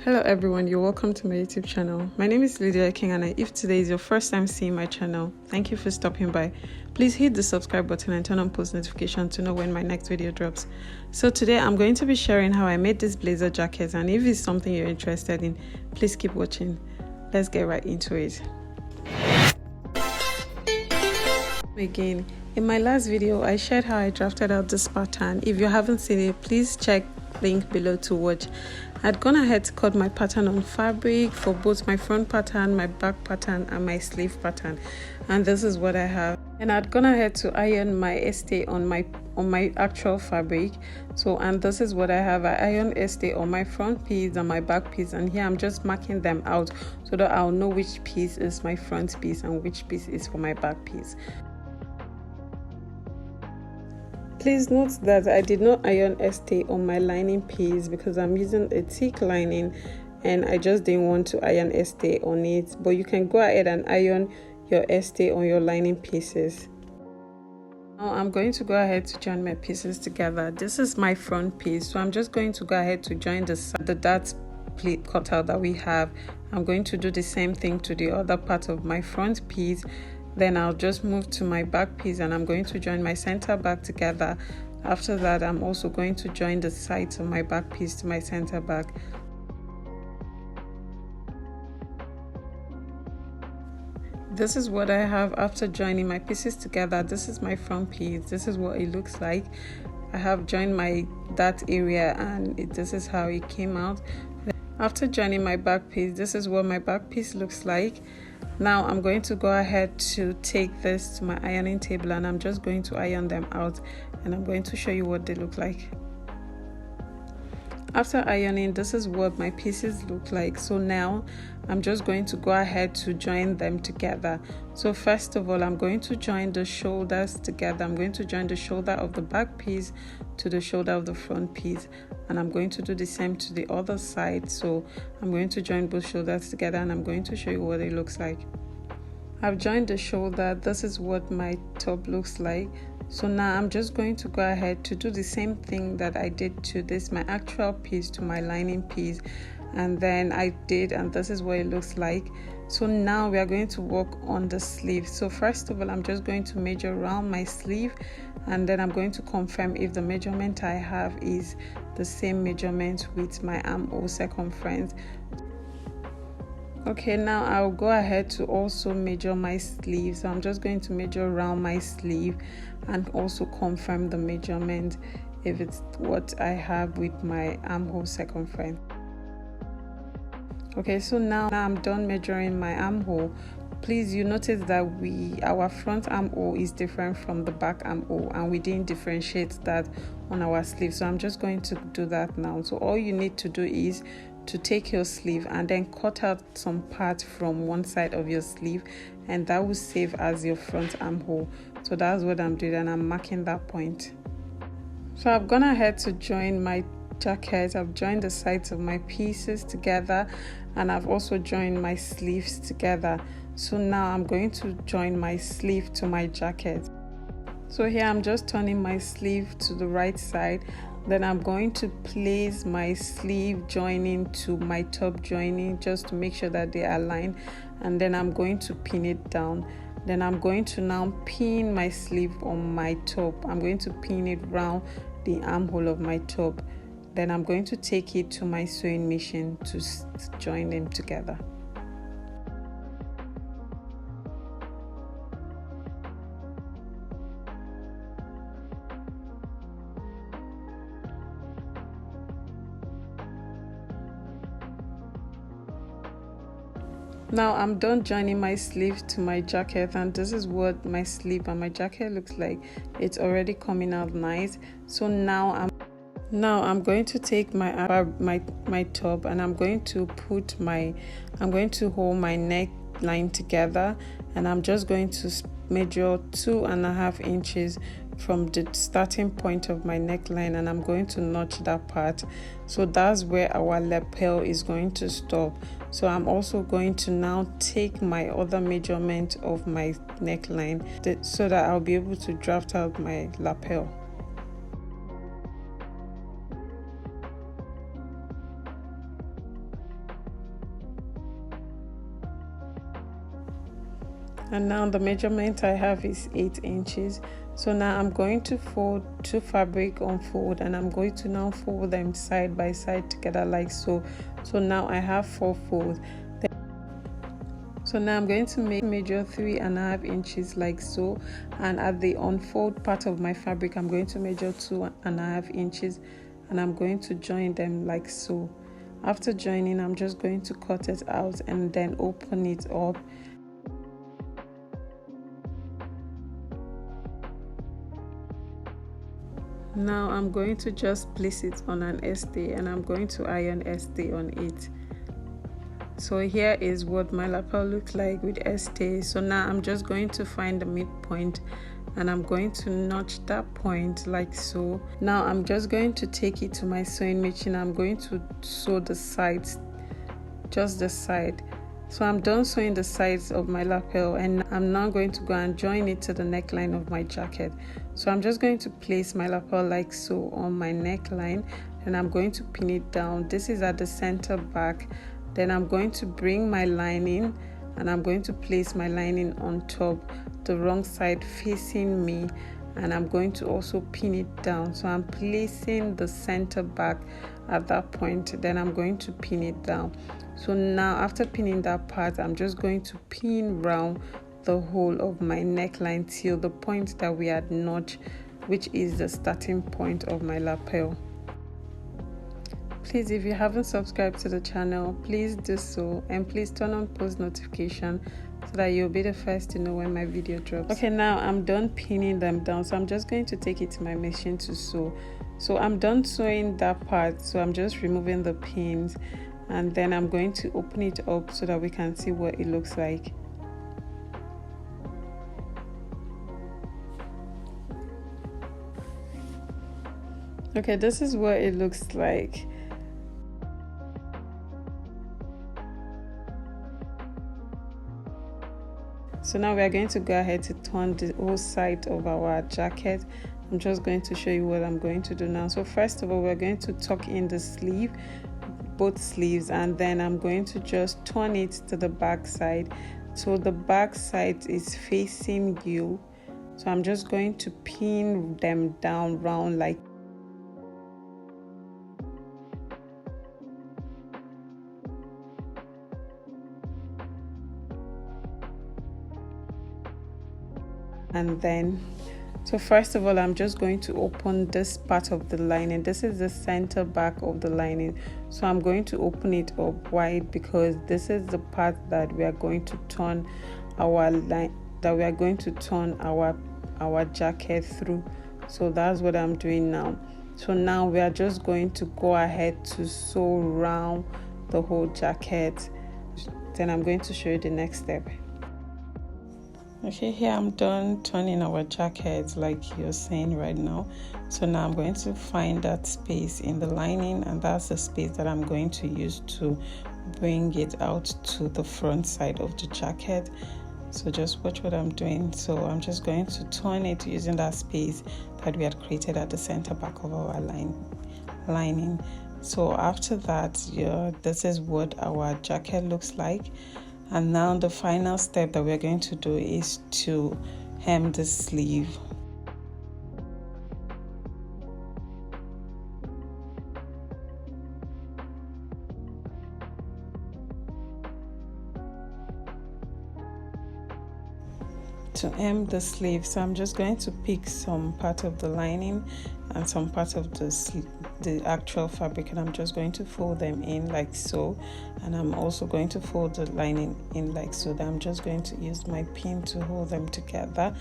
Hello everyone, you're welcome to my YouTube channel. My name is Lydia King, and if today is your first time seeing my channel, thank you for stopping by. Please hit the subscribe button and turn on post notification to know when my next video drops. So today I'm going to be sharing how I made this blazer jacket, and if it's something you're interested in, please keep watching. Let's get right into it. Again, in my last video I shared how I drafted out this pattern. If you haven't seen it, please check link below to watch. I'd gone ahead to cut my pattern on fabric for both my front pattern, my back pattern, and my sleeve pattern, and this is what I have. And I'd gone ahead to iron my estee on my actual fabric. And this is what I have. I iron estee on my front piece and my back piece, and here I'm just marking them out so that I'll know which piece is my front piece and which piece is for my back piece. Please note that I did not iron estee on my lining piece because I'm using a thick lining and I just didn't want to iron estee on it, but you can go ahead and iron your estee on your lining pieces. Now I'm going to go ahead to join my pieces together. This is my front piece, so I'm just going to go ahead to join the dart pleat cutout that we have. I'm going to do the same thing to the other part of my front piece. Then I'll just move to my back piece and I'm going to join my center back together. After that, I'm also going to join the sides of my back piece to my center back. This is what I have after joining my pieces together. This is my front piece. This is what it looks like. I have joined my dart area and this is how it came out. After joining my back piece, this is what my back piece looks like. Now I'm going to go ahead to take this to my ironing table and I'm just going to iron them out, and I'm going to show you what they look like. After ironing, this is what my pieces look like. So now I'm just going to go ahead to join them together. So first of all, I'm going to join the shoulders together. I'm going to join the shoulder of the back piece to the shoulder of the front piece, and I'm going to do the same to the other side. So I'm going to join both shoulders together and I'm going to show you what it looks like. I've joined the shoulder. This is what my top looks like. So now I'm just going to go ahead to do the same thing that I did to this, my actual piece, to my lining piece, and then I did, and this is what it looks like. So now we are going to work on the sleeve. So first of all, I'm just going to measure around my sleeve, and then I'm going to confirm if the measurement I have is the same measurement with my armhole circumference. Okay, now I'll go ahead to also measure my sleeve. So I'm just going to measure around my sleeve and also confirm the measurement if it's what I have with my armhole circumference. Okay, so now I'm done measuring my armhole. Please, you notice that our front armhole is different from the back armhole, and we didn't differentiate that on our sleeve. So I'm just going to do that now. So all you need to do is to take your sleeve and then cut out some part from one side of your sleeve, and that will serve as your front armhole. So that's what I'm doing, and I'm marking that point. So I've gone ahead to join my jacket. I've joined the sides of my pieces together, and I've also joined my sleeves together. So now I'm going to join my sleeve to my jacket. So here I'm just turning my sleeve to the right side. Then I'm going to place my sleeve joining to my top joining just to make sure that they align, and then I'm going to pin it down. Then I'm going to now pin my sleeve on my top. I'm going to pin it round the armhole of my top. Then I'm going to take it to my sewing machine to join them together. Now I'm done joining my sleeve to my jacket, and this is what my sleeve and my jacket looks like. It's already coming out nice. So now I'm going to take my top, and I'm going to hold my neckline together, and I'm just going to measure 2.5 inches from the starting point of my neckline, and I'm going to notch that part. So that's where our lapel is going to stop. So I'm also going to now take my other measurement of my neckline so that I'll be able to draft out my lapel. And now the measurement I have is 8 inches. So now I'm going to fold 2 fabric on fold, and I'm going to now fold them side by side together like so. So now I have 4 folds. So now I'm going to measure 3.5 inches like so, and at the unfold part of my fabric I'm going to measure 2.5 inches, and I'm going to join them like so. After joining, I'm just going to cut it out and then open it up. Now I'm going to just place it on an stay, and I'm going to iron stay on it. So here is what my lapel looks like with stay. So now I'm just going to find the midpoint, and I'm going to notch that point like so. Now I'm just going to take it to my sewing machine. I'm going to sew the sides, just the side. So I'm done sewing the sides of my lapel, and I'm now going to go and join it to the neckline of my jacket. So I'm just going to place my lapel like so on my neckline, and I'm going to pin it down. This is at the center back. Then I'm going to bring my lining, and I'm going to place my lining on top, the wrong side facing me, and I'm going to also pin it down. So I'm placing the center back at that point, then I'm going to pin it down. So now after pinning that part, I'm just going to pin round the whole of my neckline till the point that we had notched, which is the starting point of my lapel. Please, if you haven't subscribed to the channel, please do so, and please turn on post notification so that you'll be the first to know when my video drops. Okay, now I'm done pinning them down, so I'm just going to take it to my machine to sew. So I'm done sewing that part, so I'm just removing the pins, and then I'm going to open it up so that we can see what it looks like. Okay, this is what it looks like. So now we are going to go ahead to turn the whole side of our jacket. I'm just going to show you what I'm going to do now. So first of all, we're going to tuck in the sleeve, both sleeves, and then I'm going to just turn it to the back side. So the back side is facing you. So I'm just going to pin them down round like and then so first of all, I'm just going to open this part of the lining. This is the center back of the lining, so I'm going to open it up wide because this is the part that we are going to turn our our jacket through. So that's what I'm doing now. So now we are just going to go ahead to sew around the whole jacket. Then I'm going to show you the next step. Okay, here I'm done turning our jacket like you're seeing right now. So now I'm going to find that space in the lining, and that's the space that I'm going to use to bring it out to the front side of the jacket. So just watch what I'm doing. So I'm just going to turn it using that space that we had created at the center back of our lining. So after that, this is what our jacket looks like. And now the final step that we're going to do is to hem the sleeve. To hem the sleeve, so I'm just going to pick some part of the lining and some part of the actual fabric, and I'm just going to fold them in like so, and I'm also going to fold the lining in like so. That I'm just going to use my pin to hold them together.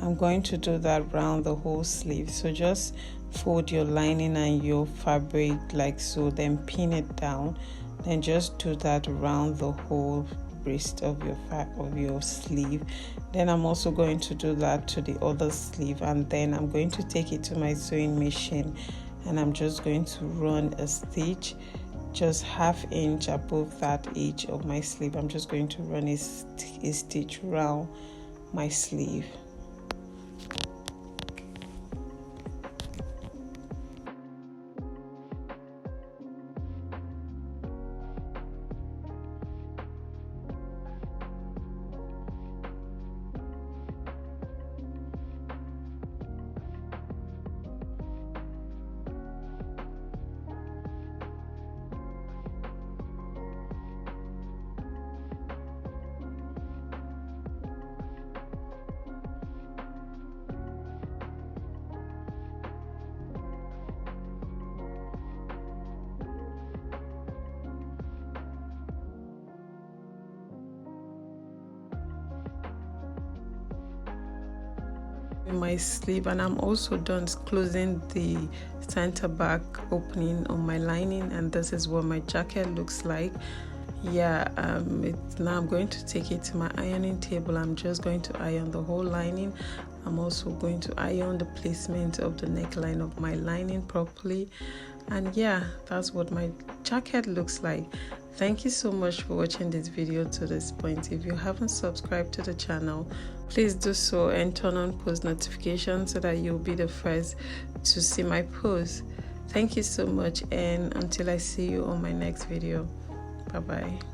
I'm going to do that around the whole sleeve. So just fold your lining and your fabric like so, then pin it down, then just do that around the whole breast of your sleeve. Then I'm also going to do that to the other sleeve, and then I'm going to take it to my sewing machine, and I'm just going to run a stitch just ½ inch above that edge of my sleeve. I'm just going to run a stitch around my sleeve. my sleeve, and I'm also done closing the center back opening on my lining, and this is what my jacket looks like. Yeah, now I'm going to take it to my ironing table. I'm just going to iron the whole lining. I'm also going to iron the placement of the neckline of my lining properly. And yeah, that's what my jacket looks like. Thank you so much for watching this video to this point. If you haven't subscribed to the channel, please do so and turn on post notifications so that you'll be the first to see my posts. Thank you so much, and until I see you on my next video, bye bye.